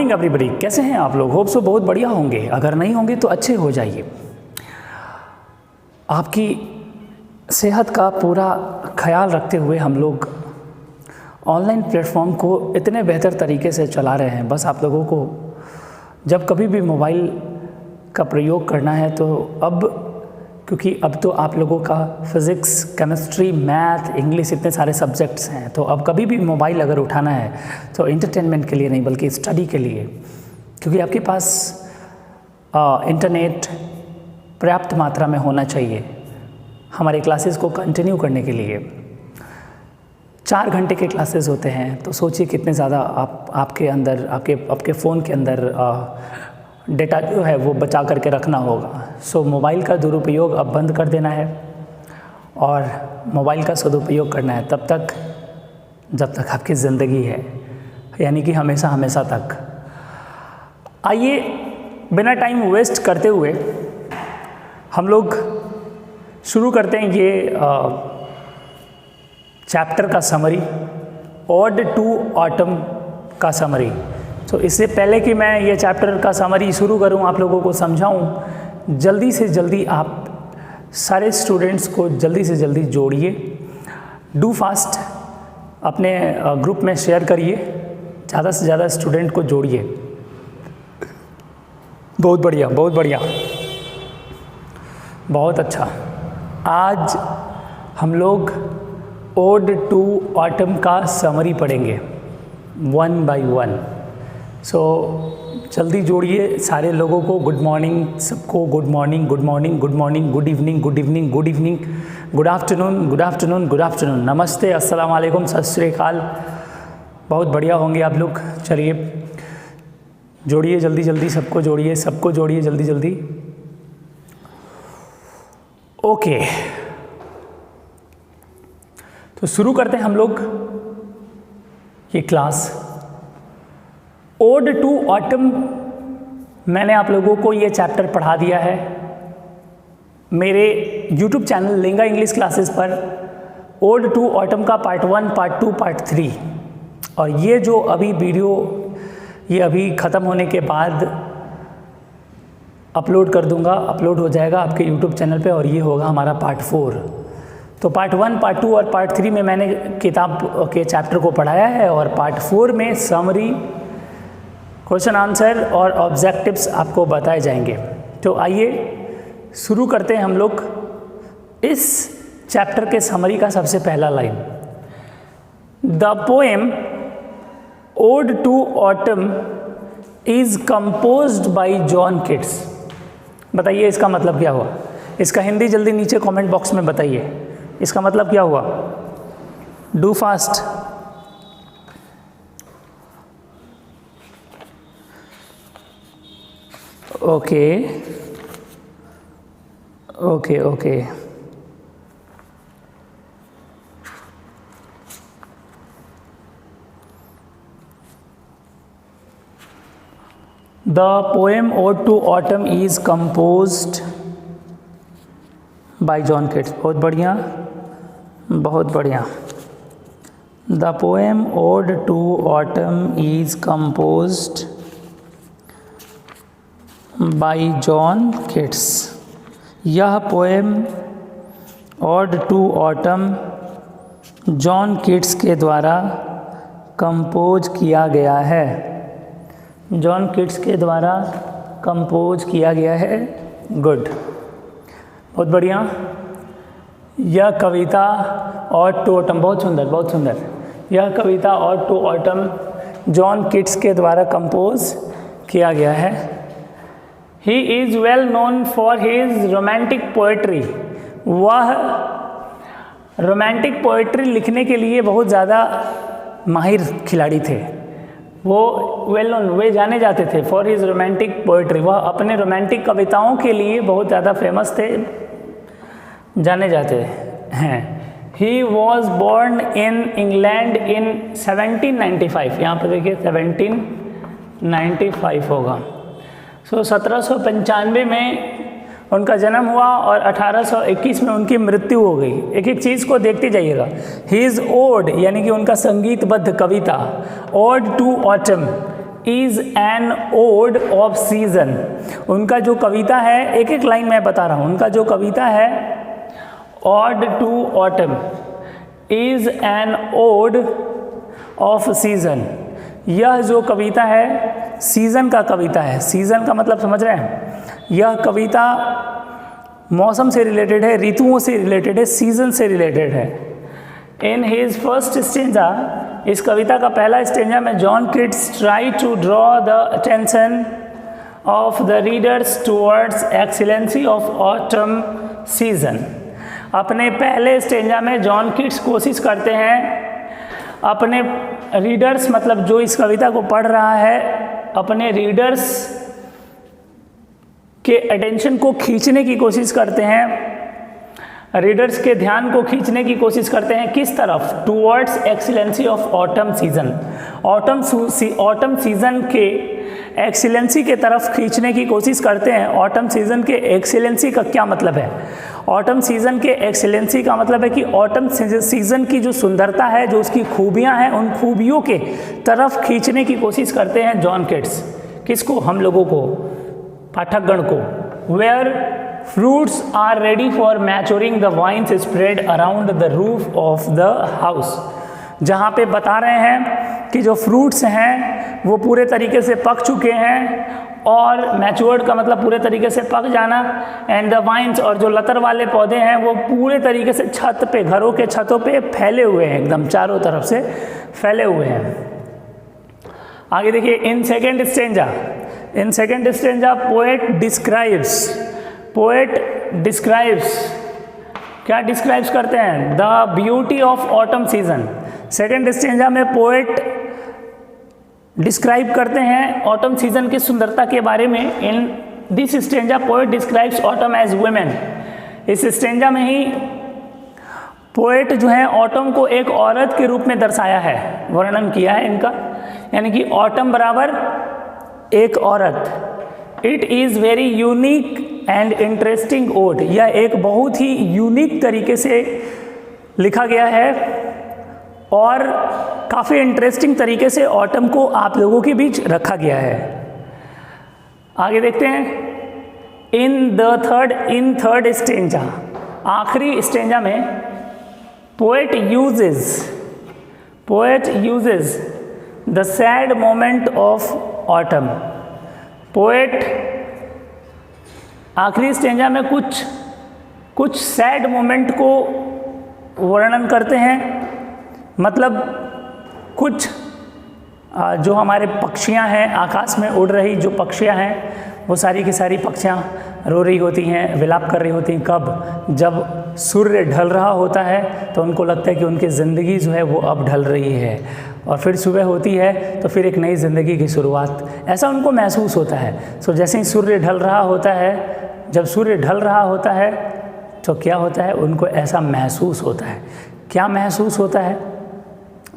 Morning everybody, कैसे हैं आप लोग? होप सो बहुत बढ़िया होंगे। अगर नहीं होंगे तो अच्छे हो जाइए। आपकी सेहत का पूरा ख्याल रखते हुए हम लोग ऑनलाइन प्लेटफॉर्म को इतने बेहतर तरीके से चला रहे हैं। बस आप लोगों को जब कभी भी मोबाइल का प्रयोग करना है तो क्योंकि अब तो आप लोगों का फिज़िक्स, केमिस्ट्री, मैथ, इंग्लिश इतने सारे सब्जेक्ट्स हैं, तो अब कभी भी मोबाइल अगर उठाना है तो एंटरटेनमेंट के लिए नहीं बल्कि स्टडी के लिए, क्योंकि आपके पास इंटरनेट पर्याप्त मात्रा में होना चाहिए हमारे क्लासेस को कंटिन्यू करने के लिए। 4 घंटे के क्लासेस होते हैं, तो सोचिए कितने ज़्यादा आपके अंदर आपके फ़ोन के अंदर डेटा जो है वो बचा करके रखना होगा। सो मोबाइल का दुरुपयोग अब बंद कर देना है और मोबाइल का सदुपयोग करना है तब तक जब तक आपकी ज़िंदगी है, यानी कि हमेशा हमेशा तक। आइए बिना टाइम वेस्ट करते हुए हम लोग शुरू करते हैं ये चैप्टर का समरी, ओड टू ऑटम का समरी। तो इससे पहले कि मैं ये चैप्टर का समरी शुरू करूं, आप लोगों को समझाऊं, जल्दी से जल्दी आप सारे स्टूडेंट्स को जल्दी से जल्दी जोड़िए। डू फास्ट, अपने ग्रुप में शेयर करिए, ज़्यादा से ज़्यादा स्टूडेंट को जोड़िए। बहुत बढ़िया, बहुत बढ़िया, बहुत अच्छा। आज हम लोग ओड टू ऑटम का समरी पढ़ेंगे 1 बाय 1। सो जल्दी जोड़िए सारे लोगों को। गुड मॉर्निंग सबको, good morning, good morning, good morning, good evening, good evening, good evening, good afternoon, good afternoon, good afternoon, नमस्ते, अस्सलाम वालेकुम, सत श्री अकाल। बहुत बढ़िया होंगे आप लोग। चलिए जोड़िए जल्दी जल्दी, सबको जोड़िए जल्दी जल्दी। ओके, तो शुरू करते हैं हम लोग ये क्लास। ओड टू ऑटम, मैंने आप लोगों को ये चैप्टर पढ़ा दिया है मेरे यूट्यूब चैनल लेंगा इंग्लिश क्लासेस पर। ओड टू ऑटम का पार्ट 1, पार्ट 2, पार्ट 3, और ये जो अभी वीडियो ये अभी ख़त्म होने के बाद अपलोड कर दूंगा, अपलोड हो जाएगा आपके यूट्यूब चैनल पे, और ये होगा हमारा पार्ट 4। तो पार्ट 1, पार्ट 2 और पार्ट 3 में मैंने किताब के चैप्टर को पढ़ाया है, और पार्ट 4 में समरी, क्वेश्चन आंसर और ऑब्जेक्टिव्स आपको बताए जाएंगे। तो आइए शुरू करते हैं हम लोग इस चैप्टर के समरी का। सबसे पहला line, the poem ode to autumn is composed by John Keats. बताइए इसका मतलब क्या हुआ? इसका हिंदी जल्दी नीचे कमेंट बॉक्स में बताइए, इसका मतलब क्या हुआ? Do fast. Okay okay okay, the poem ode to autumn is composed by John Keats. बहुत बढ़िया, बहुत बढ़िया। The poem ode to autumn is composed by John Keats. यह poem ode to autumn John Keats के द्वारा compose किया गया है। जॉन किट्स के द्वारा कंपोज किया गया है। गुड, बहुत बढ़िया। यह कविता ओड टू ऑटम, बहुत सुंदर, बहुत सुंदर। यह कविता ode to autumn John Keats के द्वारा कंपोज किया गया है। He is well known for his romantic poetry. वह रोमांटिक पोएट्री लिखने के लिए बहुत ज़्यादा माहिर खिलाड़ी थे। वो वेल नोन, वे जाने जाते थे फॉर हिज रोमांटिक पोएट्री। वह अपने रोमांटिक कविताओं के लिए बहुत ज़्यादा फेमस थे, जाने जाते हैं। He was born in England in 1795। यहाँ पर देखिए 1795 होगा। 1795 में उनका जन्म हुआ और 1821 में उनकी मृत्यु हो गई। एक एक चीज़ को देखते जाइएगा। ही इज़ ओड, यानी कि उनका संगीतबद्ध कविता ode to autumn is an ode of season. उनका जो कविता है, एक एक लाइन मैं बता रहा हूँ, उनका जो कविता है ode to autumn is an ode of season. यह जो कविता है सीजन का कविता है। सीजन का मतलब समझ रहे हैं? यह कविता मौसम से रिलेटेड है, ऋतुओं से रिलेटेड है, सीजन से रिलेटेड है। इन हिज फर्स्ट स्टेंजा, इस कविता का पहला स्टेंजा में John Keats try to draw the attention of the readers towards excellency of autumn season. अपने पहले स्टेंजा में जॉन किट्स कोशिश करते हैं अपने रीडर्स, मतलब जो इस कविता को पढ़ रहा है, अपने रीडर्स के अटेंशन को खींचने की कोशिश करते हैं, रीडर्स के ध्यान को खींचने की कोशिश करते हैं। किस तरफ? Towards excellency of autumn season. Autumn season के एक्सीलेंसी के तरफ खींचने की कोशिश करते हैं। ऑटम सीजन के एक्सीलेंसी का क्या मतलब है? ऑटम सीजन के एक्सीलेंसी का मतलब है कि ऑटम सीजन की जो सुंदरता है, जो उसकी खूबियां हैं, उन खूबियों के तरफ खींचने की कोशिश करते हैं जॉन किट्स। किसको? हम लोगों को, पाठकगण को। Where fruits are ready for maturing, the vines spread around the roof of the house। जहाँ पे बता रहे हैं कि जो फ्रूट्स हैं वो पूरे तरीके से पक चुके हैं, और मैच्योर्ड का मतलब पूरे तरीके से पक जाना, एंड द वाइन्स, और जो लतर वाले पौधे हैं वो पूरे तरीके से छत पे, घरों के छतों पे फैले हुए हैं, एकदम चारों तरफ से फैले हुए हैं। आगे देखिए, in second stanza poet describes, क्या डिस्क्राइब्स करते हैं? The beauty of autumn season. Second stanza में पोएट डिस्क्राइब करते हैं ऑटम सीजन की सुंदरता के बारे में। In this stanza poet describes autumn as women. इस स्टेंजा में ही पोएट जो है ऑटम को एक औरत के रूप में दर्शाया है, वर्णन किया है इनका, यानी कि ऑटम बराबर एक औरत। It is very unique and interesting ode. यह एक बहुत ही यूनिक तरीके से लिखा गया है और काफ़ी इंटरेस्टिंग तरीके से ऑटम को आप लोगों के बीच रखा गया है। आगे देखते हैं, इन थर्ड स्टेंजा, आखिरी स्टेंजा में poet uses the sad moment of autumn. Poet आखिरी स्टेंजा में कुछ सैड मोमेंट को वर्णन करते हैं, मतलब कुछ जो हमारे पक्षियां हैं, आकाश में उड़ रही जो पक्षियां हैं, वो सारी की सारी पक्षियां रो रही होती हैं, विलाप कर रही होती हैं। कब? जब सूर्य ढल रहा होता है तो उनको लगता है कि उनकी ज़िंदगी जो है वो अब ढल रही है, और फिर सुबह होती है तो फिर एक नई ज़िंदगी की शुरुआत, ऐसा उनको महसूस होता है। सो जैसे ही सूर्य ढल रहा होता है, जब सूर्य ढल रहा होता है तो क्या होता है? उनको ऐसा महसूस होता है। क्या महसूस होता है?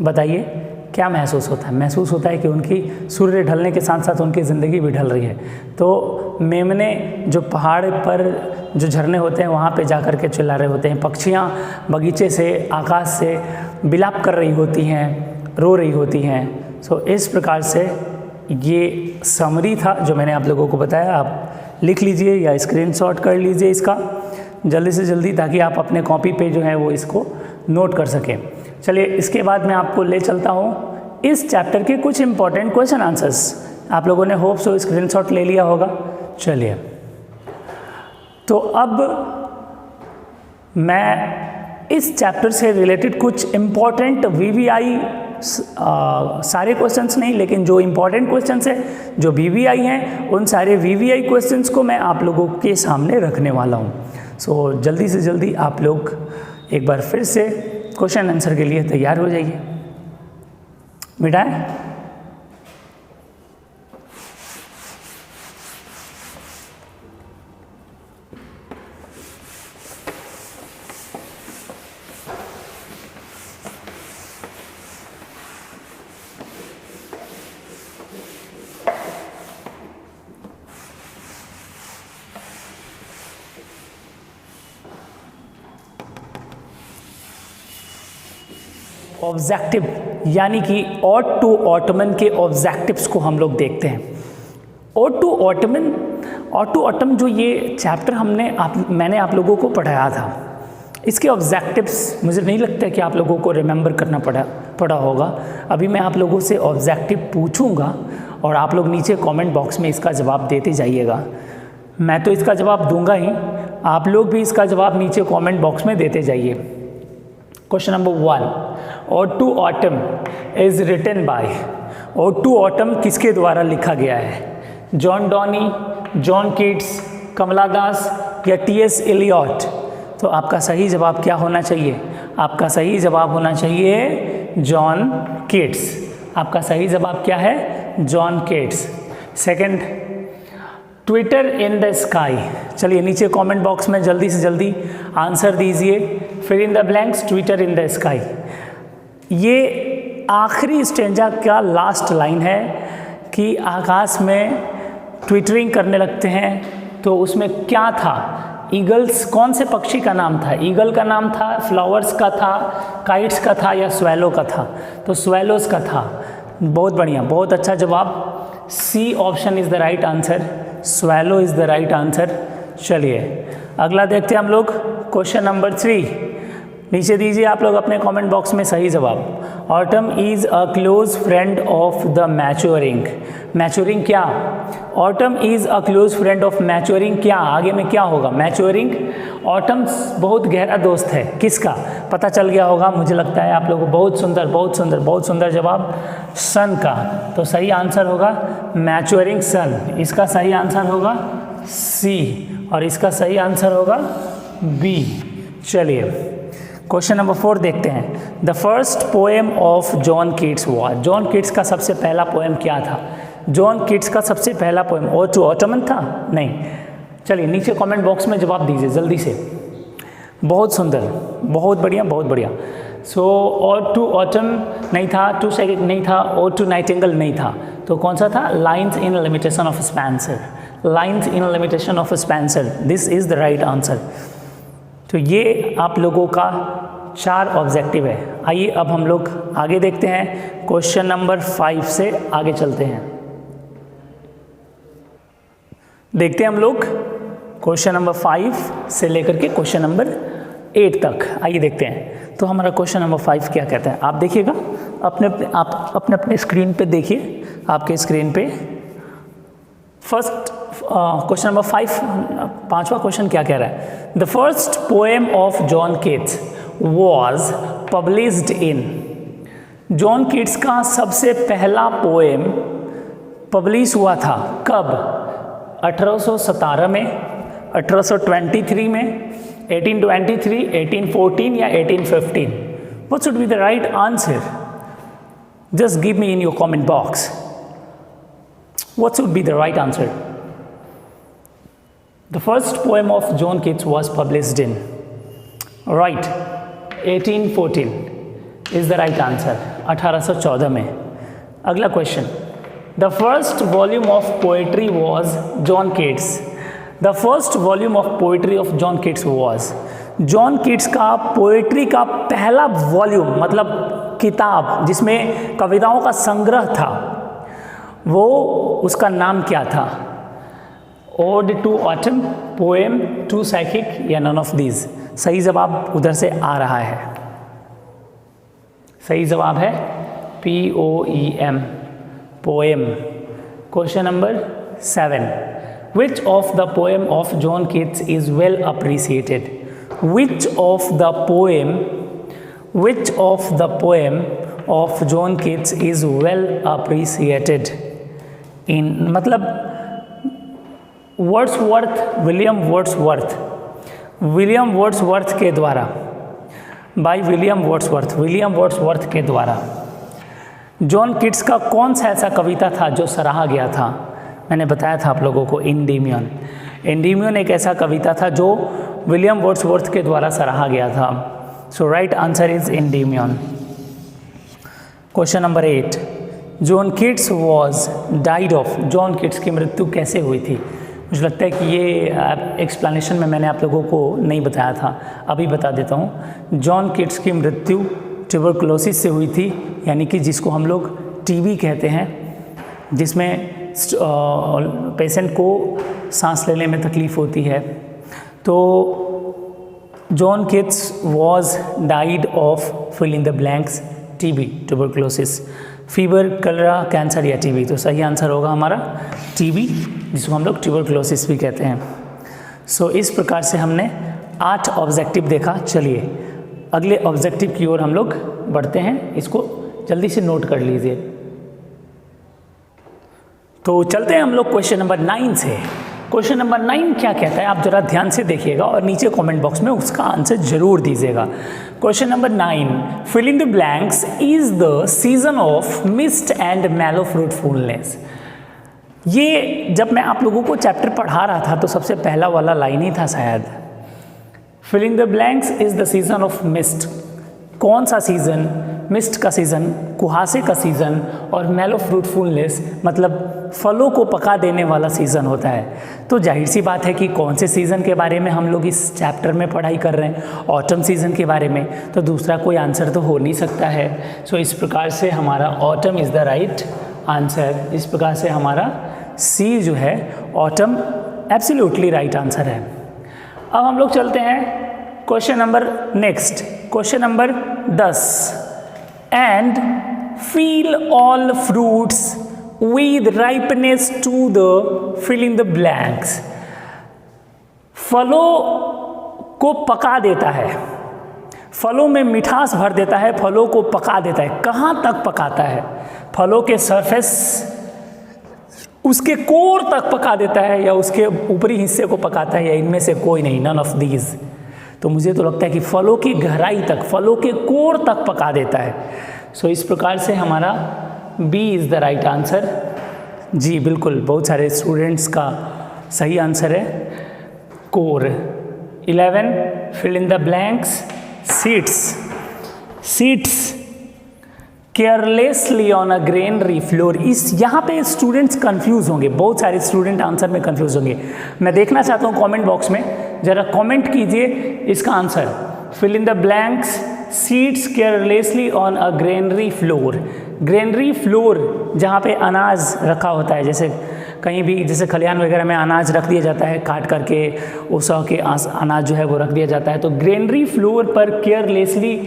बताइए, क्या महसूस होता है? महसूस होता है कि उनकी सूर्य ढलने के साथ साथ उनकी ज़िंदगी भी ढल रही है। तो मेमने जो पहाड़ पर जो झरने होते हैं वहाँ पे जा कर के चिल्ला रहे होते हैं, पक्षियाँ बगीचे से, आकाश से विलाप कर रही होती हैं, रो रही होती हैं। सो इस प्रकार से ये समरी था जो मैंने आप लोगों को बताया। आप लिख लीजिए या स्क्रीनशॉट कर लीजिए इसका जल्दी से जल्दी, ताकि आप अपने कॉपी पे जो है वो इसको नोट कर सकें। चलिए, इसके बाद मैं आपको ले चलता हूँ इस चैप्टर के कुछ इंपॉर्टेंट क्वेश्चन आंसर्स। आप लोगों ने होप सो स्क्रीनशॉट ले लिया होगा। चलिए, तो अब मैं इस चैप्टर से रिलेटेड कुछ इंपॉर्टेंट VVI, सारे क्वेश्चंस नहीं लेकिन जो इंपॉर्टेंट क्वेश्चंस है, जो VVI हैं, उन सारे VVI क्वेश्चंस को मैं आप लोगों के सामने रखने वाला हूँ। सो जल्दी से जल्दी आप लोग एक बार फिर से क्वेश्चन आंसर के लिए तैयार हो जाइए। मिटाएं? ऑब्जेक्टिव यानी कि ऑड टू ऑटमन के ऑब्जेक्टिव्स को हम लोग देखते हैं। ऑड टू ऑटम जो ये चैप्टर मैंने आप लोगों को पढ़ाया था, इसके ऑब्जेक्टिव्स मुझे नहीं लगता कि आप लोगों को रिमेंबर करना पड़ा होगा। अभी मैं आप लोगों से ऑब्जेक्टिव पूछूंगा और आप लोग नीचे कमेंट बॉक्स में इसका जवाब देते जाइएगा। मैं तो इसका जवाब दूंगा ही, आप लोग भी इसका जवाब नीचे कमेंट बॉक्स में देते जाइए। Question number 1, ode to autumn is written by. Ode to autumn किसके द्वारा लिखा गया है? John Donne, John Keats, Kamala Das या टी.एस. एलियट? तो आपका सही जवाब क्या होना चाहिए? आपका सही जवाब होना चाहिए जॉन कीट्स। आपका सही जवाब क्या है? John Keats. Second, Twitter in the sky. चलिए नीचे कमेंट बॉक्स में जल्दी से जल्दी आंसर दीजिए। Fill in the blanks, twitter in the sky. ये आखिरी स्टेंजा का लास्ट लाइन है कि आकाश में ट्विटरिंग करने लगते हैं, तो उसमें क्या था? ईगल्स, कौन से पक्षी का नाम था? ईगल का नाम था, फ्लावर्स का था, काइट्स का था या स्वेलो का था? तो स्वेलोस का था। बहुत बढ़िया, बहुत अच्छा जवाब। C option is the right answer, swallow is the right answer. चलिए अगला देखते हैं हम लोग। क्वेश्चन नंबर 3, नीचे दीजिए आप लोग अपने कमेंट बॉक्स में सही जवाब। Autumn is a close friend of the maturing. Maturing क्या? Autumn is a close friend of maturing क्या? आगे में क्या होगा? मैच्योरिंग। ऑटम बहुत गहरा दोस्त है किसका? पता चल गया होगा मुझे लगता है आप लोगों को। बहुत सुंदर, बहुत सुंदर, बहुत सुंदर जवाब, सन का। तो सही आंसर होगा मैच्योरिंग सन। इसका सही आंसर होगा सी और इसका सही आंसर होगा बी। चलिए क्वेश्चन नंबर 4 देखते हैं। The first poem of John Keats was. John Keats का सबसे पहला पोएम क्या था? जॉन कीट्स का सबसे पहला पोएम ऑड टू ऑटमन था? नहीं। चलिए नीचे कमेंट बॉक्स में जवाब दीजिए जल्दी से। बहुत सुंदर, बहुत बढ़िया, बहुत बढ़िया। सो ऑड टू ऑटम नहीं था, टू सेकेंड नहीं था, ऑड टू नाइटिंगेल नहीं था, तो कौन सा था? Lines in limitation of Spencer. Lines in limitation of Spencer, this is the right answer. तो ये आप लोगों का 4 ऑब्जेक्टिव है। आइए अब हम लोग आगे देखते हैं। क्वेश्चन नंबर 5 से आगे चलते हैं। देखते हैं हम लोग क्वेश्चन नंबर 5 से लेकर के क्वेश्चन नंबर 8 तक। आइए देखते हैं। तो हमारा क्वेश्चन नंबर 5 क्या कहता है, आप देखिएगा आप अपने स्क्रीन पे देखिए, आपके स्क्रीन पे। फर्स्ट क्वेश्चन नंबर 5, 5वां क्वेश्चन क्या कह रहा है? The first poem of John Keats was published in. John Keats का सबसे पहला पोएम पब्लिश हुआ था कब? 1817 में, 1823 में, 1823, 1814 या 1815? What should be the right answer? Just give me in your comment box. What should be the right answer? The first poem of John Keats was published in, right, 1814 is the right answer, 1814 में। अगला question, the first volume of poetry was John Keats. The first volume of poetry of John Keats was, John Keats का poetry का पहला volume मतलब किताब जिसमें कविताओं का संग्रह था, वो उसका नाम क्या था? Ode to autumn, poem, to psychic or none of these? सही जवाब उधर से आ रहा है। सही जवाब है POEM, poem. Question number 7, which of the poem of John Keats is well appreciated? Which of the poem of John Keats is well appreciated in? मतलब वर्ड्सवर्थ, विलियम वर्ड्सवर्थ के द्वारा, बाय विलियम वर्ड्सवर्थ के द्वारा John Keats का कौन सा ऐसा कविता था जो सराहा गया था? मैंने बताया था आप लोगों को, एंडीमियन। एंडीमियन एक ऐसा कविता था जो विलियम वर्ड्सवर्थ के द्वारा सराहा गया था। So right answer is Endymion. Question number 8, John Keats was died of. John Keats की मृत्यु कैसे हुई थी? मुझे लगता है कि ये एक्सप्लेनेशन में मैंने आप लोगों को नहीं बताया था, अभी बता देता हूँ। जॉन कीट्स की मृत्यु ट्यूबरकुलोसिस से हुई थी, यानी कि जिसको हम लोग टीबी कहते हैं, जिसमें पेशेंट को सांस लेने में तकलीफ़ होती है। तो John Keats was died of fill in the blanks TB, tuberculosis, fever, cholera, cancer या टीबी। तो सही आंसर होगा हमारा टीबी, जिसको हम लोग ट्यूबरकुलोसिस भी कहते हैं। सो इस प्रकार से हमने 8 ऑब्जेक्टिव देखा। चलिए अगले ऑब्जेक्टिव की ओर हम लोग बढ़ते हैं, इसको जल्दी से नोट कर लीजिए। तो चलते हैं हम लोग क्वेश्चन नंबर 9 से। क्वेश्चन नंबर 9 क्या कहता है, आप जरा ध्यान से देखिएगा और नीचे कमेंट बॉक्स में उसका आंसर जरूर दीजिएगा। Question number 9, fill in the blanks is the season of mist and mellow fruitfulness. ये जब मैं आप लोगों को चैप्टर पढ़ा रहा था तो सबसे पहला वाला लाइन ही था शायद, fill in the blanks is the season of mist. कौन सा सीजन? मिस्ट का सीज़न, कुहासे का सीज़न, और मेलो फ्रूटफुलनेस मतलब फलों को पका देने वाला सीज़न होता है। तो जाहिर सी बात है कि कौन से सीज़न के बारे में हम लोग इस चैप्टर में पढ़ाई कर रहे हैं, ऑटम सीज़न के बारे में, तो दूसरा कोई आंसर तो हो नहीं सकता है। सो इस प्रकार से हमारा autumn is the right answer. इस प्रकार से हमारा सी जो है ऑटम एब्सोल्युटली राइट आंसर है। अब हम लोग चलते हैं question number next, question number 10, and fill all fruits with ripeness to the fill in the blanks। फलों को पका देता है, फलों में मिठास भर देता है, फलों को पका देता है। कहाँ तक पकाता है? फलों के सरफेस, उसके कोर तक पका देता है, या उसके ऊपरी हिस्से को पकाता है, या इनमें से कोई नहीं, नन ऑफ दीज। तो मुझे तो लगता है कि फलों की गहराई तक, फलों के कोर तक पका देता है। सो इस प्रकार से हमारा B is the right answer. जी बिल्कुल, बहुत सारे स्टूडेंट्स का सही आंसर है core. 11, fill in the blanks, seeds. Seeds carelessly on a granary floor. इस यहाँ पे स्टूडेंट्स कंफ्यूज होंगे, बहुत सारे स्टूडेंट आंसर में कंफ्यूज होंगे। मैं देखना चाहता हूँ कमेंट बॉक्स में, जरा कमेंट कीजिए इसका answer. Fill in the blanks, seeds carelessly on a granary floor. Granary floor जहाँ पे अनाज रखा होता है, जैसे कहीं भी, जैसे खलिहान वगैरह में अनाज रख दिया जाता है, काट करके उसा के अनाज जो है वो रख दिया जाता है। तो ग्रेनरी फ्लोर पर केयरलेसली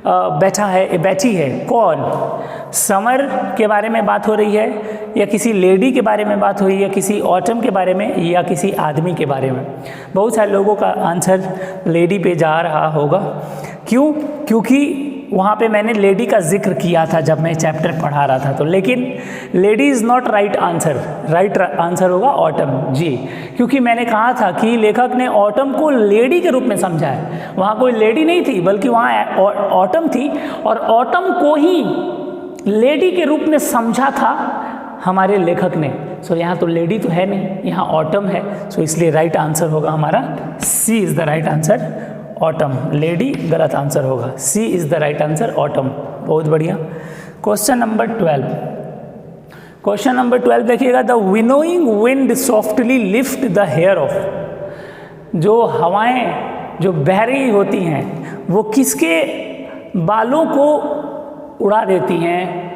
बैठी है कौन? समर के बारे में बात हो रही है, या किसी लेडी के बारे में बात हो रही है, किसी ऑटम के बारे में, या किसी आदमी के बारे में? बहुत सारे लोगों का आंसर लेडी पे जा रहा होगा। क्यों? क्योंकि वहाँ पे मैंने लेडी का जिक्र किया था जब मैं चैप्टर पढ़ा रहा था। तो लेकिन lady is not right answer, right answer होगा ऑटम। जी, क्योंकि मैंने कहा था कि लेखक ने ऑटम को लेडी के रूप में समझा है। वहाँ कोई लेडी नहीं थी, बल्कि वहाँ ऑटम थी, और ऑटम को ही लेडी के रूप में समझा था हमारे लेखक ने। सो यहाँ तो लेडी तो है नहीं, यहाँ ऑटम है। सो इसलिए राइट आंसर होगा हमारा C is the right answer, autumn. Lady गलत आंसर होगा, C is the right answer, autumn. बहुत बढ़िया। क्वेश्चन नंबर 12, क्वेश्चन नंबर 12 देखिएगा। The winnowing wind softly lift the hair of. जो हवाएं जो बह रही होती हैं वो किसके बालों को उड़ा देती हैं?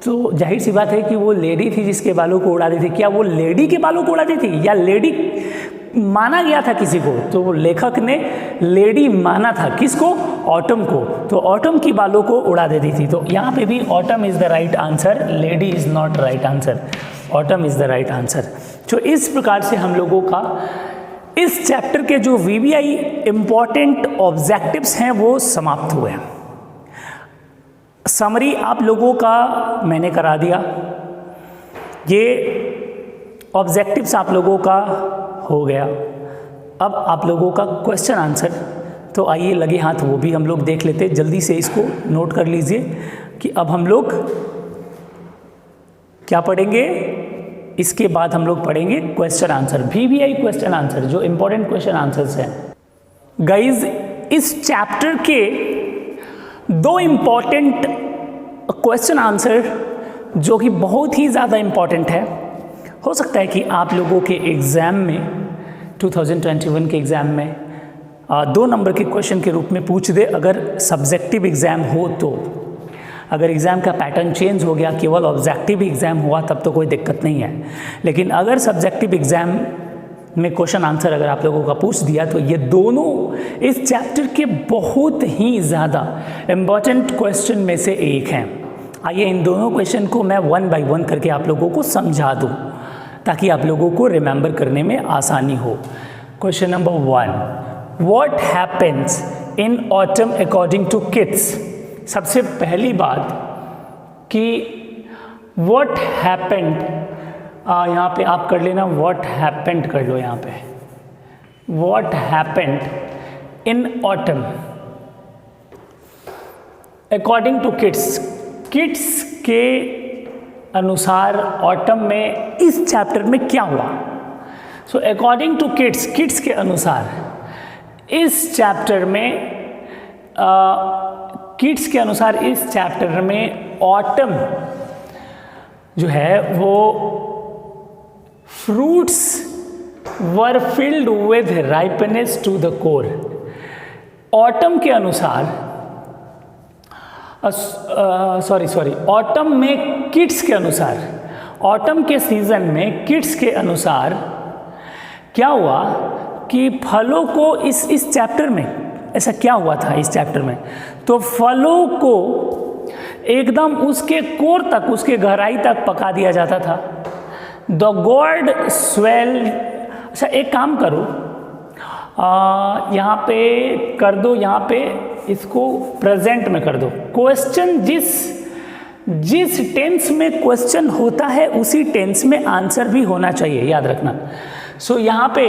तो जाहिर सी बात है कि वो लेडी थी जिसके बालों को उड़ा देती थी। क्या वो लेडी के बालों को उड़ा देती थी, या लेडी माना गया था किसी को? तो वो लेखक ने लेडी माना था। किसको? ऑटम को। तो ऑटम की बालों को उड़ा देती थी। तो यहाँ पे भी autumn is the right answer, lady is not right answer, autumn is the right answer. तो इस प्रकार से हम लोगों का इस चैप्टर के जो वीवीआई इम्पॉर्टेंट ऑब्जेक्टिव्स हैं वो समाप्त हुए। समरी आप लोगों का मैंने करा दिया, ये ऑब्जेक्टिव्स आप लोगों का हो गया। अब आप लोगों का क्वेश्चन आंसर, तो आइए लगे हाथ वो भी हम लोग देख लेते। जल्दी से इसको नोट कर लीजिए कि अब हम लोग क्या पढ़ेंगे। इसके बाद हम लोग पढ़ेंगे question answer, VVI question answer, जो इंपॉर्टेंट क्वेश्चन आंसर्स हैं। गाइज, इस चैप्टर के 2 इम्पॉर्टेंट क्वेश्चन आंसर जो कि बहुत ही ज़्यादा इम्पॉर्टेंट है, हो सकता है कि आप लोगों के एग्ज़ाम में 2021 के एग्ज़ाम में 2 नंबर के क्वेश्चन के रूप में पूछ दे अगर सब्जेक्टिव एग्ज़ाम हो तो। अगर एग्ज़ाम का पैटर्न चेंज हो गया, केवल ऑब्जेक्टिव एग्ज़ाम हुआ, तब तो कोई दिक्कत नहीं है। लेकिन अगर सब्जेक्टिव एग्ज़ाम में क्वेश्चन आंसर अगर आप लोगों का पूछ दिया तो ये दोनों इस चैप्टर के बहुत ही ज़्यादा इम्पॉर्टेंट क्वेश्चन में से एक हैं। आइए इन दोनों क्वेश्चन को मैं 1 बाय 1 करके आप लोगों को समझा दूँ ताकि आप लोगों को रिमेंबर करने में आसानी हो। Question number 1, what happens in autumn according to Keats. सबसे पहली बात कि व्हाट हैपेंड, यहाँ पे आप कर लेना व्हाट हैपेंड कर लो, यहाँ पे what happened in autumn according to Keats. Keats के अनुसार ऑटम में इस चैप्टर में क्या हुआ। So according to Keats, Keats के अनुसार इस चैप्टर में किड्स के अनुसार इस चैप्टर में ऑटम जो है वो fruits were filled with ripeness to the core. Autumn के अनुसार ऑटम में किड्स के अनुसार, ऑटम के सीजन में किड्स के अनुसार क्या हुआ कि फलों को इस चैप्टर में ऐसा क्या हुआ था इस चैप्टर में, तो फलों को एकदम उसके कोर तक, उसके गहराई तक पका दिया जाता था। The God swell. अच्छा एक काम करो, यहाँ पे कर दो, यहाँ पे इसको प्रेजेंट में कर दो। क्वेश्चन जिस टेंस में क्वेश्चन होता है उसी टेंस में आंसर भी होना चाहिए, याद रखना। सो यहाँ पे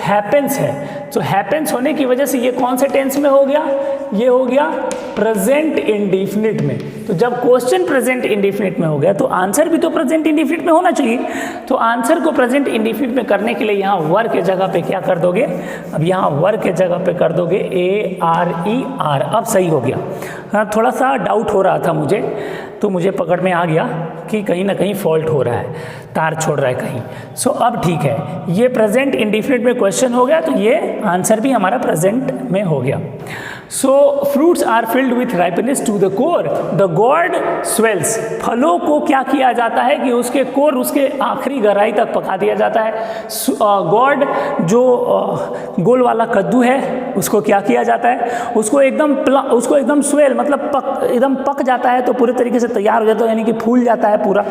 हैपेंस है, तो हैपेंस होने की वजह से ये कौन से टेंस में हो गया, ये हो गया प्रेजेंट इंडेफिनिट में। तो जब क्वेश्चन प्रेजेंट इंडेफिनिट में हो गया तो आंसर भी तो प्रेजेंट इंडेफिनिट में होना चाहिए। तो आंसर को प्रेजेंट इंडेफिनिट में करने के लिए यहाँ वर के जगह पे क्या कर दोगे, अब यहाँ वर के जगह पे कर दोगे ARER। अब सही हो गया। हाँ थोड़ा सा डाउट हो रहा था मुझे, तो मुझे पकड़ में आ गया कि कहीं ना कहीं फॉल्ट हो रहा है, तार छोड़ रहा है कहीं। सो अब ठीक है, ये प्रेजेंट इंडेफिनिट में क्वेश्चन हो गया तो ये आंसर भी हमारा प्रेजेंट में हो गया। So fruits are filled with ripeness to the core, the gourd swells. फलों को क्या किया जाता है कि उसके कोर, उसके आखिरी गहराई तक पका दिया जाता है। गॉड जो गोल वाला कद्दू है उसको क्या किया जाता है, उसको एकदम स्वेल मतलब एकदम पक जाता है तो पूरे तरीके से तैयार हो जाता है, यानी कि फूल जाता है पूरा।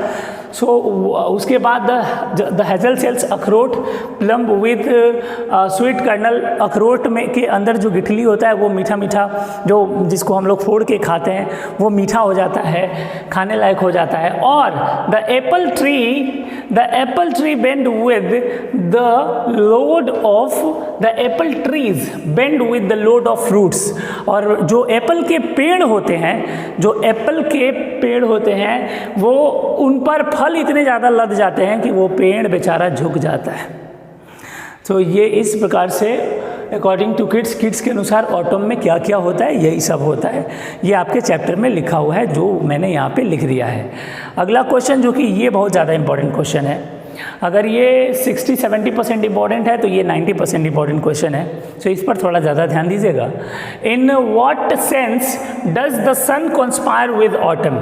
सो उसके बाद द हेजल सेल्स, अखरोट, प्लम विथ स्वीट कर्नल। अखरोट में के अंदर जो गिठली होता है वो मीठा मीठा, जो जिसको हम लोग फोड़ के खाते हैं वो मीठा हो जाता है, खाने लायक हो जाता है। और the Apple tree bend with the load of the Apple trees bend with the load of fruits. और जो एप्पल के पेड़ होते हैं वो उन पर फल इतने ज़्यादा लद जाते हैं कि वो पेड़ बेचारा झुक जाता है। तो ये इस प्रकार से अकॉर्डिंग टू किड्स के अनुसार ऑटम में क्या क्या होता है, यही सब होता है। ये आपके चैप्टर में लिखा हुआ है जो मैंने यहाँ पे लिख दिया है। अगला क्वेश्चन जो कि ये बहुत ज़्यादा इंपॉर्टेंट क्वेश्चन है, अगर ये 60-70% इंपॉर्टेंट है तो ये 90% इंपॉर्टेंट क्वेश्चन है, तो इस पर थोड़ा ज़्यादा ध्यान दीजिएगा। In what sense does the sun conspire with autumn.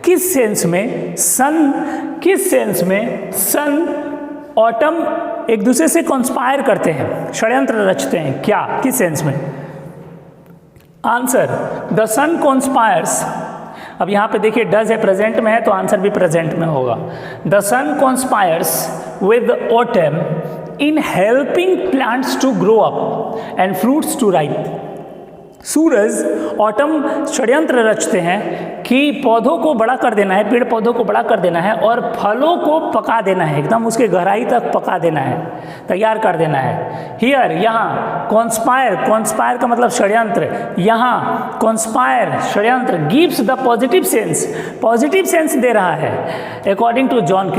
किस सेंस में सन ऑटम एक दूसरे से कॉन्स्पायर करते हैं, षड्यंत्र रचते हैं, क्या, किस सेंस में। Answer the sun conspires. अब यहाँ पे देखिए डज है, प्रेजेंट में है तो आंसर भी प्रेजेंट में होगा। The sun conspires with autumn in helping plants to grow up and fruits to ripe. सूरज ऑटम षड्यंत्र रचते हैं कि पौधों को बड़ा कर देना है, पेड़ पौधों को बड़ा कर देना है और फलों को पका देना है, एकदम उसके गहराई तक पका देना है, तैयार कर देना है। हियर, यहाँ कॉन्स्पायर का मतलब षड्यंत्र, यहाँ कॉन्स्पायर षड्यंत्र gives the positive sense they रहा है अकॉर्डिंग टू जॉन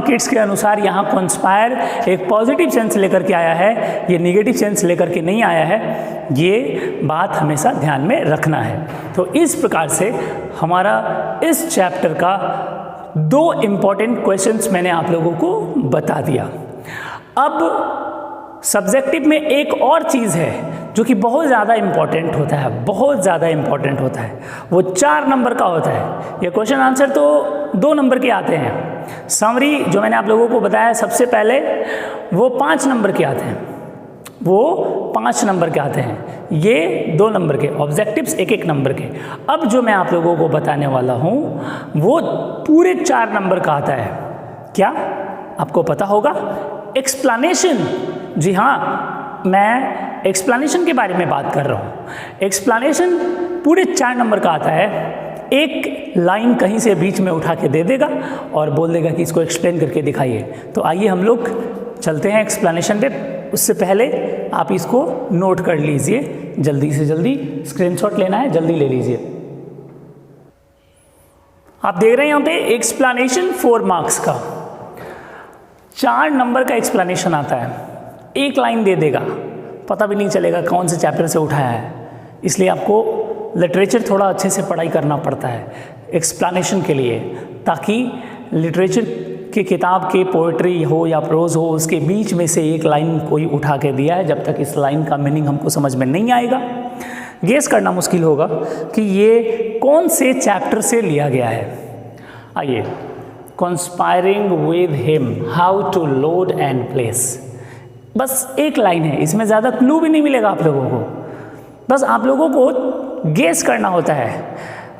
किड्स के अनुसार यहाँ कॉन्स्पायर एक पॉजिटिव सेंस लेकर के आया है, ये निगेटिव सेंस लेकर के नहीं आया है। ये बात हमेशा ध्यान में रखना है। तो इस प्रकार से हमारा इस चैप्टर का 2 इम्पॉर्टेंट क्वेश्चंस मैंने आप लोगों को बता दिया। अब सब्जेक्टिव में एक और चीज़ है जो कि बहुत ज़्यादा इम्पॉर्टेंट होता है, बहुत ज़्यादा इम्पॉर्टेंट होता है। वो 4 नंबर का होता है। ये क्वेश्चन आंसर तो 2 नंबर के आते हैं। समरी जो मैंने आप लोगों को बताया सबसे पहले, वो 5 नंबर के आते हैं, वो 5 नंबर के आते हैं। ये 2 नंबर के, ऑब्जेक्टिव्स 1-1 नंबर के। अब जो मैं आप लोगों को बताने वाला हूँ वो पूरे 4 नंबर का आता है। क्या आपको पता होगा? एक्सप्लेनेशन। जी हाँ, मैं एक्सप्लेनेशन के बारे में बात कर रहा हूँ। एक्सप्लेनेशन पूरे 4 नंबर का आता है। एक लाइन कहीं से बीच में उठा के दे देगा और बोल देगा कि इसको एक्सप्लेन करके दिखाइए। तो आइए हम लोग चलते हैं एक्सप्लेनेशन पे। उससे पहले आप इसको नोट कर लीजिए, जल्दी से जल्दी स्क्रीनशॉट लेना है, जल्दी ले लीजिए। आप देख रहे हैं यहाँ पे एक्सप्लेनेशन 4 मार्क्स का 4 नंबर का एक्सप्लेनेशन आता है। एक लाइन दे देगा, पता भी नहीं चलेगा कौन से चैप्टर से उठाया है। इसलिए आपको लिटरेचर थोड़ा अच्छे से पढ़ाई करना पड़ता है एक्सप्लेनेशन के लिए, ताकि लिटरेचर की किताब के पोएट्री हो या प्रोज हो, उसके बीच में से एक लाइन कोई उठा के दिया है, जब तक इस लाइन का मीनिंग हमको समझ में नहीं आएगा, गेस करना मुश्किल होगा कि ये कौन से चैप्टर से लिया गया है। आइए, conspiring with him, how to load and place. बस एक लाइन है, इसमें ज़्यादा क्लू भी नहीं मिलेगा आप लोगों को, बस आप लोगों को गेस करना होता है।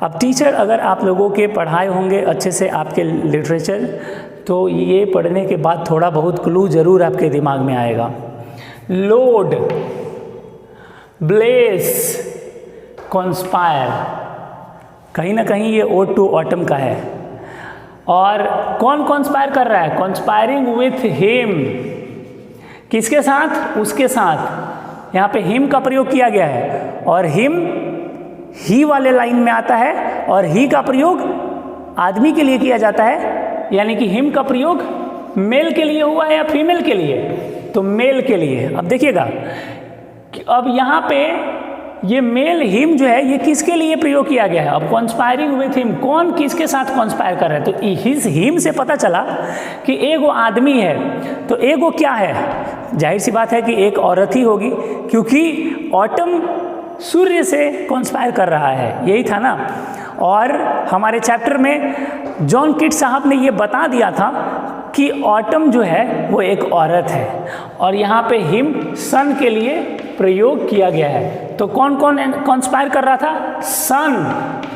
अब टीचर अगर आप लोगों के पढ़ाए होंगे अच्छे से आपके लिटरेचर, तो ये पढ़ने के बाद थोड़ा बहुत क्लू जरूर आपके दिमाग में आएगा। लोड, ब्लेस, कॉन्स्पायर, कहीं ना कहीं ये ओड टू ऑटम का है। और कौन कॉन्स्पायर कर रहा है? कॉन्स्पायरिंग विथ हिम, किसके साथ? उसके साथ। यहाँ पे हिम का प्रयोग किया गया है और हिम ही वाले लाइन में आता है, और ही का प्रयोग आदमी के लिए किया जाता है, यानी कि हिम का प्रयोग मेल के लिए हुआ है या फीमेल के लिए? तो मेल के लिए। अब देखिएगा कि अब यहाँ पे ये मेल हिम जो है ये किसके लिए प्रयोग किया गया है? अब कॉन्स्पायरिंग विथ हिम, कौन किसके साथ कॉन्स्पायर कर रहा है? तो हिज हिम से पता चला कि एगो आदमी है, तो एगो क्या है? जाहिर सी बात है कि एक औरत ही होगी, क्योंकि ऑटम सूर्य से कॉन्स्पायर कर रहा है, यही था ना। और हमारे चैप्टर में जॉन किट साहब ने ये बता दिया था कि ऑटम जो है वो एक औरत है, और यहाँ पे हिम सन के लिए प्रयोग किया गया है। तो कौन कौन कॉन्स्पायर कर रहा था? सन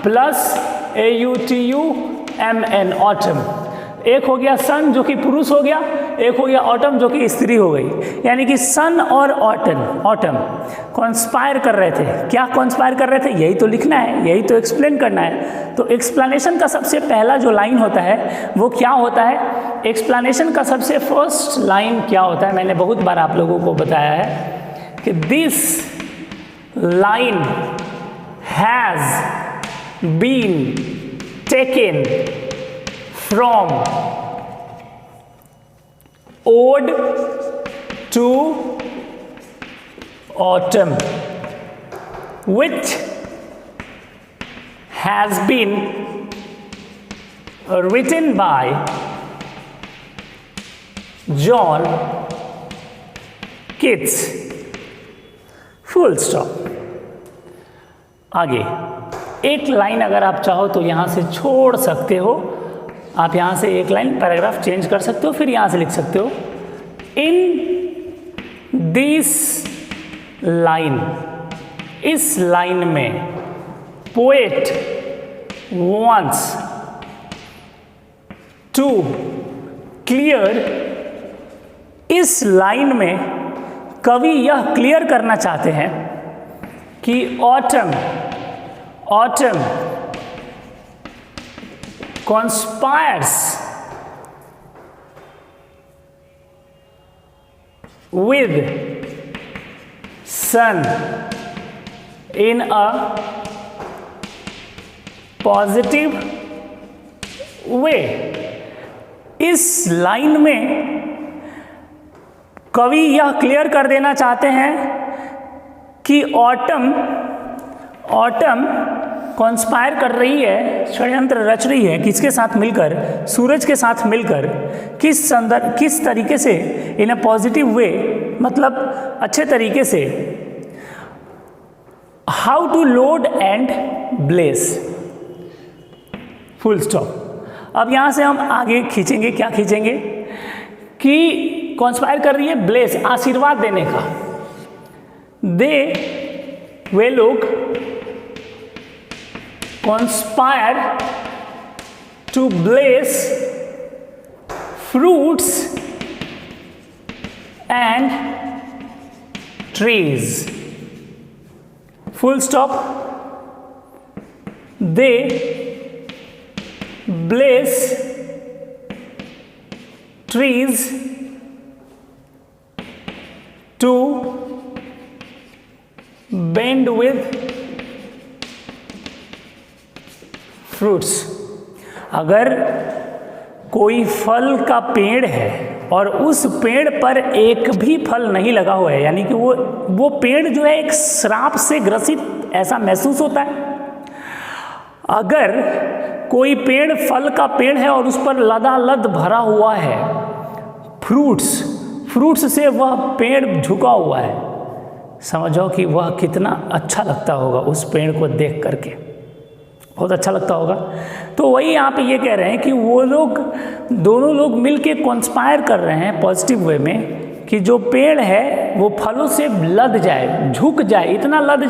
प्लस AUTUMN, ऑटम। एक हो गया सन जो कि पुरुष हो गया, एक हो गया ऑटम जो कि स्त्री हो गई, यानी कि सन और ऑटम कॉन्स्पायर कर रहे थे। क्या कॉन्स्पायर कर रहे थे? यही तो लिखना है, यही तो एक्सप्लेन करना है। तो एक्सप्लेनेशन का सबसे पहला जो लाइन होता है वो क्या होता है? एक्सप्लेनेशन का सबसे फर्स्ट लाइन क्या होता है? मैंने बहुत बार आप लोगों को बताया है कि this line has been taken from ode to autumn, which has been written by John Keats, full stop। आगे एक लाइन अगर आप चाहो तो यहाँ से छोड़ सकते हो, आप यहाँ से एक लाइन पैराग्राफ चेंज कर सकते हो, फिर यहाँ से लिख सकते हो इन दिस लाइन, इस लाइन में पोएट wants to clear, इस लाइन में कवि यह क्लियर करना चाहते हैं कि autumn conspires with sun in a positive way। इस लाइन में कवि यह क्लियर कर देना चाहते हैं कि ऑटम कॉन्स्पायर कर रही है, षड्यंत्र रच रही है, किसके साथ मिलकर? सूरज के साथ मिलकर। किस तरीके से? इन अ पॉजिटिव वे, मतलब अच्छे तरीके से। How to load and bless, full stop. अब यहाँ से हम आगे खींचेंगे, क्या खींचेंगे कि कॉन्स्पायर कर रही है ब्लेस, आशीर्वाद देने का। वे लोग conspire to bless fruits and trees, full stop. They bless trees to bend with fruits। अगर कोई फल का पेड़ है और उस पेड़ पर एक भी फल नहीं लगा हुआ है, यानी कि वो पेड़ जो है एक श्राप से ग्रसित ऐसा महसूस होता है। अगर कोई पेड़ फल का पेड़ है और उस पर लदालद भरा हुआ है फ्रूट्स से वह पेड़ झुका हुआ है, समझो कि वह कितना अच्छा लगता होगा उस पेड़ को देख करके, बहुत अच्छा लगता होगा। तो वही यहाँ पे ये कह रहे हैं कि वो लोग दोनों लोग मिलके कॉन्स्पायर कर रहे हैं पॉजिटिव वे में कि जो पेड़ है वो फलों से लद जाए, झुक जाए, इतना लद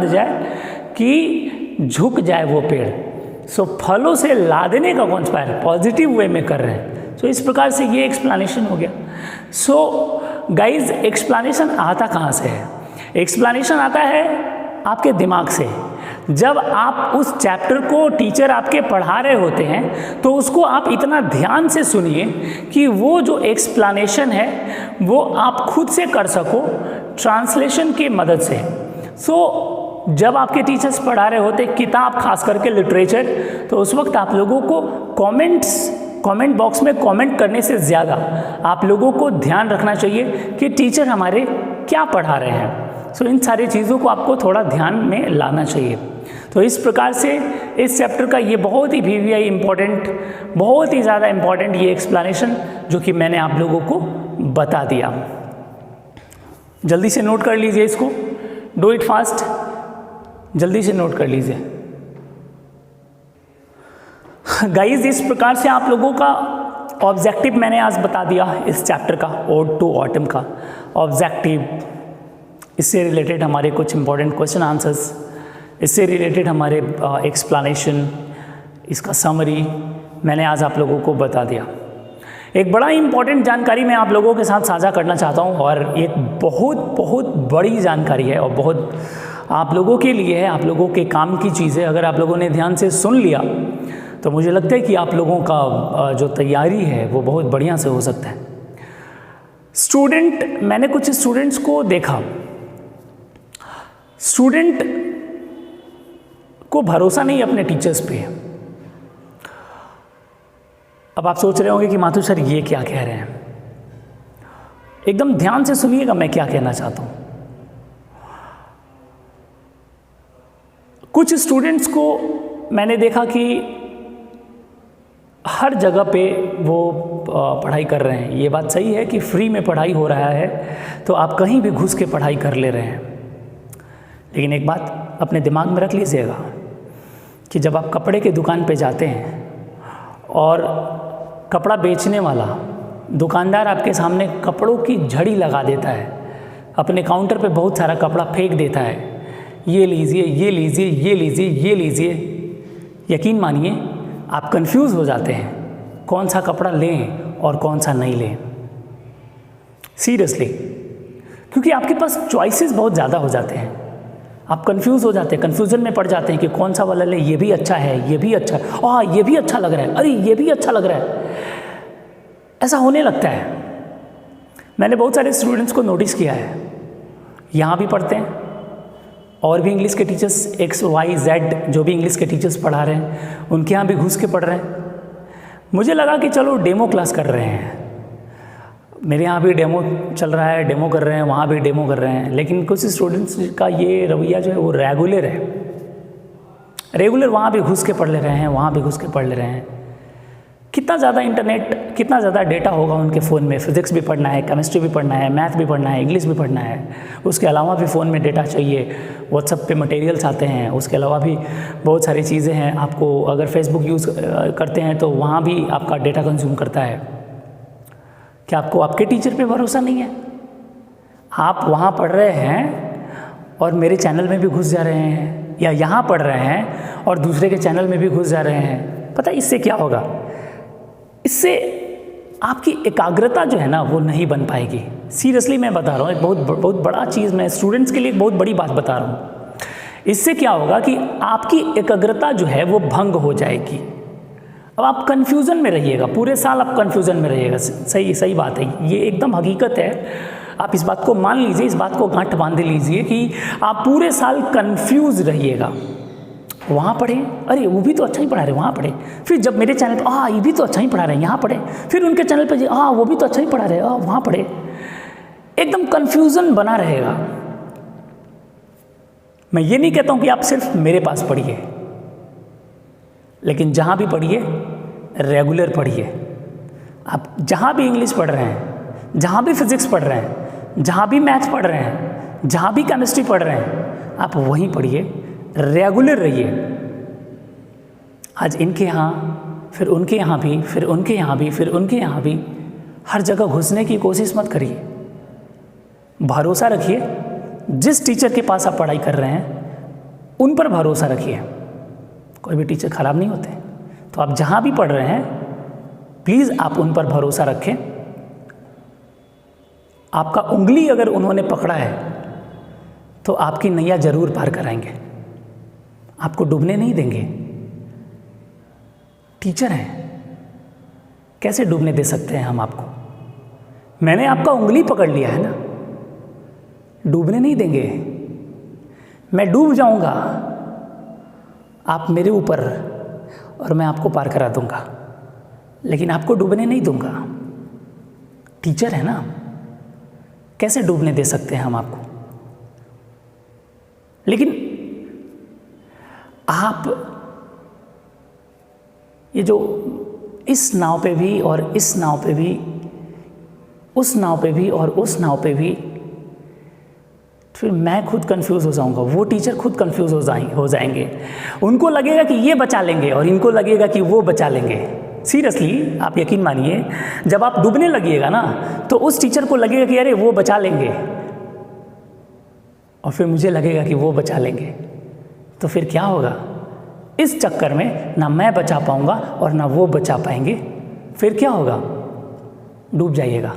जाए कि झुक जाए वो पेड़। सो फलों से लादने का कॉन्स्पायर पॉजिटिव वे में कर रहे हैं। सो इस प्रकार से ये एक्सप्लेनेशन हो गया। सो गाइज, एक्सप्लेनेशन आता कहाँ से है? एक्सप्लेनेशन आता है आपके दिमाग से। जब आप उस चैप्टर को टीचर आपके पढ़ा रहे होते हैं तो उसको आप इतना ध्यान से सुनिए कि वो जो एक्सप्लेनेशन है वो आप खुद से कर सको ट्रांसलेशन की मदद से। जब आपके टीचर्स पढ़ा रहे होते किताब, खास करके लिटरेचर, तो उस वक्त आप लोगों को कमेंट बॉक्स में कमेंट करने से ज़्यादा आप लोगों को ध्यान रखना चाहिए कि टीचर हमारे क्या पढ़ा रहे हैं। इन सारी चीज़ों को आपको थोड़ा ध्यान में लाना चाहिए। तो इस प्रकार से इस चैप्टर का ये बहुत ही VVI इम्पॉर्टेंट, बहुत ही ज़्यादा इम्पॉर्टेंट ये एक्सप्लेनेशन जो कि मैंने आप लोगों को बता दिया। जल्दी से नोट कर लीजिए इसको, डू इट फास्ट, जल्दी से नोट कर लीजिए गाइज। इस प्रकार से आप लोगों का ऑब्जेक्टिव मैंने आज बता दिया इस चैप्टर का, ओड टू ऑटम का ऑब्जेक्टिव, इससे रिलेटेड हमारे कुछ इंपॉर्टेंट क्वेश्चन आंसर्स, इससे रिलेटेड हमारे एक्सप्लेनेशन, इसका समरी मैंने आज आप लोगों को बता दिया। एक बड़ा इंपॉर्टेंट जानकारी मैं आप लोगों के साथ साझा करना चाहता हूँ और एक बहुत बड़ी जानकारी है और बहुत आप लोगों के लिए है, आप लोगों के काम की चीज़ है। अगर आप लोगों ने ध्यान से सुन लिया तो मुझे लगता है कि आप लोगों का जो तैयारी है वो बहुत बढ़िया से हो सकता है। मैंने कुछ स्टूडेंट्स को देखा, स्टूडेंट को भरोसा नहीं अपने टीचर्स पे। अब आप सोच रहे होंगे कि माथुर सर ये क्या कह रहे हैं। एकदम ध्यान से सुनिएगा मैं क्या कहना चाहता हूँ। कुछ स्टूडेंट्स को मैंने देखा कि हर जगह पे वो पढ़ाई कर रहे हैं। ये बात सही है कि फ्री में पढ़ाई हो रहा है तो आप कहीं भी घुस के पढ़ाई कर ले रहे हैं, लेकिन एक बात अपने दिमाग में रख लीजिएगा कि जब आप कपड़े की दुकान पे जाते हैं और कपड़ा बेचने वाला दुकानदार आपके सामने कपड़ों की झड़ी लगा देता है, अपने काउंटर पे बहुत सारा कपड़ा फेंक देता है, ये लीजिए, ये लीजिए, ये लीजिए, ये लीजिए, यकीन मानिए आप कंफ्यूज हो जाते हैं कौन सा कपड़ा लें और कौन सा नहीं लें, सीरियसली, क्योंकि आपके पास चॉइसेस बहुत ज़्यादा हो जाते हैं। आप कंफ्यूज हो जाते हैं, कन्फ्यूज़न में पड़ जाते हैं कि कौन सा वाला ले, ये भी अच्छा है, ये भी अच्छा है, ये भी अच्छा लग रहा है, अरे ये भी अच्छा लग रहा है, ऐसा होने लगता है। मैंने बहुत सारे स्टूडेंट्स को नोटिस किया है, यहाँ भी पढ़ते हैं और भी इंग्लिश के टीचर्स XYZ जो भी इंग्लिश के टीचर्स पढ़ा रहे हैं उनके यहाँ भी घुस के पढ़ रहे हैं। मुझे लगा कि चलो डेमो क्लास कर रहे हैं, मेरे यहाँ भी डेमो चल रहा है, डेमो कर रहे हैं, वहाँ भी डेमो कर रहे हैं, लेकिन कुछ स्टूडेंट्स का ये रवैया जो है वो रेगुलर है, रेगुलर वहाँ भी घुस के पढ़ ले रहे हैं, वहाँ भी घुस के पढ़ ले रहे हैं। कितना ज़्यादा इंटरनेट, कितना ज़्यादा डेटा होगा उनके फ़ोन में। फिज़िक्स भी पढ़ना है, केमिस्ट्री भी पढ़ना है, मैथ भी पढ़ना है, इंग्लिश भी पढ़ना है, उसके अलावा भी फ़ोन में डेटा चाहिए, व्हाट्सएप पे मटेरियल्स आते हैं, उसके अलावा भी बहुत सारी चीज़ें हैं। आपको अगर फेसबुक यूज़ करते हैं तो वहाँ भी आपका डेटा कंज्यूम करता है। क्या आपको आपके टीचर पे भरोसा नहीं है? आप वहाँ पढ़ रहे हैं और मेरे चैनल में भी घुस जा रहे हैं, या यहाँ पढ़ रहे हैं और दूसरे के चैनल में भी घुस जा रहे हैं। पता है इससे क्या होगा? इससे आपकी एकाग्रता जो है ना वो नहीं बन पाएगी। सीरियसली मैं बता रहा हूँ, एक बहुत बड़ा चीज़, मैं स्टूडेंट्स के लिए एक बहुत बड़ी बात बता रहा हूँ। इससे क्या होगा कि आपकी एकाग्रता जो है वो भंग हो जाएगी। अब आप कन्फ्यूज़न में रहिएगा, पूरे साल आप कन्फ्यूज़न में रहिएगा। सही बात है, ये एकदम हकीकत है। आप इस बात को मान लीजिए, इस बात को गांठ बांध लीजिए कि आप पूरे साल कन्फ्यूज़ रहिएगा। वहाँ पढ़े, अरे वो भी तो अच्छा ही पढ़ा रहे, वहाँ पढ़े। फिर जब मेरे चैनल पे ये भी तो अच्छा ही पढ़ा रहे, यहाँ पढ़े। फिर उनके चैनल पे वो भी तो अच्छा ही पढ़ा रहे, वहाँ पढ़े। एकदम कन्फ्यूज़न बना रहेगा। मैं ये नहीं कहता हूँ कि आप सिर्फ मेरे पास पढ़िए, लेकिन जहाँ भी पढ़िए रेगुलर पढ़िए। आप जहाँ भी इंग्लिश पढ़ रहे हैं, जहाँ भी फिज़िक्स पढ़ रहे हैं, जहाँ भी मैथ पढ़ रहे हैं, जहाँ भी केमिस्ट्री पढ़ रहे हैं, आप वहीं पढ़िए, रेगुलर रहिए। आज इनके यहाँ, फिर उनके यहाँ भी, फिर उनके यहाँ भी, फिर उनके यहाँ भी, हर जगह घुसने की कोशिश मत करिए। भरोसा रखिए, जिस टीचर के पास आप पढ़ाई कर रहे हैं उन पर भरोसा रखिए। कोई भी टीचर ख़राब नहीं होते, तो आप जहाँ भी पढ़ रहे हैं प्लीज़ आप उन पर भरोसा रखें। आपका उंगली अगर उन्होंने पकड़ा है तो आपकी नैया ज़रूर पार कराएंगे, आपको डूबने नहीं देंगे। टीचर हैं, कैसे डूबने दे सकते हैं हम आपको? मैंने आपका उंगली पकड़ लिया है ना, डूबने नहीं देंगे। मैं डूब जाऊंगा, आप मेरे ऊपर, और मैं आपको पार करा दूंगा, लेकिन आपको डूबने नहीं दूंगा। टीचर है ना, कैसे डूबने दे सकते हैं हम आपको? लेकिन आप ये जो इस नाव पे भी और इस नाव पे भी, उस नाव पे भी और उस नाव पे भी, फिर मैं खुद कंफ्यूज हो जाऊंगा, वो टीचर खुद कंफ्यूज हो जाएंगे। उनको लगेगा कि ये बचा लेंगे और इनको लगेगा कि वो बचा लेंगे। सीरियसली आप यकीन मानिए, जब आप डूबने लगिएगा ना तो उस टीचर को लगेगा कि अरे वो बचा लेंगे, और फिर मुझे लगेगा कि वो बचा लेंगे। तो फिर क्या होगा? इस चक्कर में ना मैं बचा पाऊंगा और ना वो बचा पाएंगे। फिर क्या होगा? डूब जाइएगा।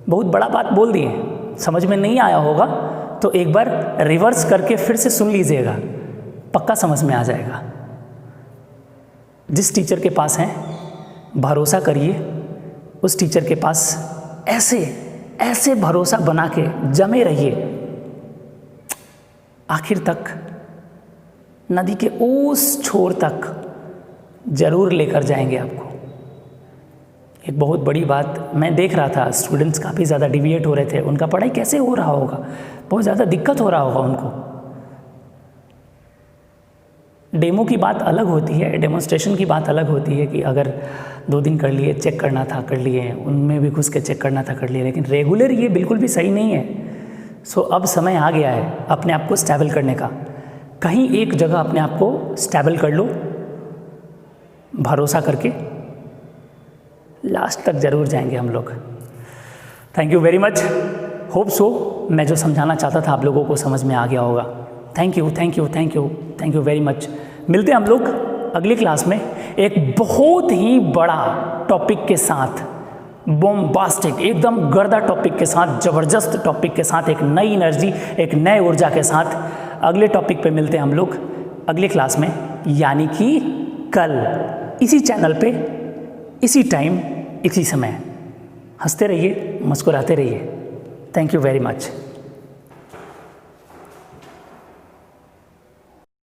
बहुत बड़ा बात बोल दिए, समझ में नहीं आया होगा तो एक बार रिवर्स करके फिर से सुन लीजिएगा, पक्का समझ में आ जाएगा। जिस टीचर के पास हैं भरोसा करिए, उस टीचर के पास ऐसे भरोसा बना के जमे रहिए, आखिर तक नदी के उस छोर तक जरूर लेकर जाएंगे आपको। एक बहुत बड़ी बात मैं देख रहा था, स्टूडेंट्स काफ़ी ज़्यादा डिविएट हो रहे थे। उनका पढ़ाई कैसे हो रहा होगा, बहुत ज़्यादा दिक्कत हो रहा होगा उनको। डेमो की बात अलग होती है, डेमोन्स्ट्रेशन की बात अलग होती है कि अगर 2 दिन कर लिए, चेक करना था कर लिए, उनमें भी घुस के चेक करना था कर लिए, लेकिन रेगुलर ये बिल्कुल भी सही नहीं है। सो अब समय आ गया है अपने आप को स्टेबल करने का। कहीं एक जगह अपने आप को स्टेबल कर लो, भरोसा करके लास्ट तक ज़रूर जाएंगे हम लोग। Thank you very much, hope so मैं जो समझाना चाहता था आप लोगों को समझ में आ गया होगा। Thank you thank you thank you thank you very much. मिलते हैं हम लोग अगली क्लास में एक बहुत ही बड़ा टॉपिक के साथ, बॉम्बास्टिक, एकदम गर्दा टॉपिक के साथ, ज़बरदस्त टॉपिक के साथ, एक नई एनर्जी, एक नए ऊर्जा के साथ अगले टॉपिक पे मिलते हैं हम लोग अगली क्लास में, यानी कि कल इसी चैनल पे, इसी टाइम, इसी समय। हंसते रहिए, मुस्कुराते रहिए। Thank you very much.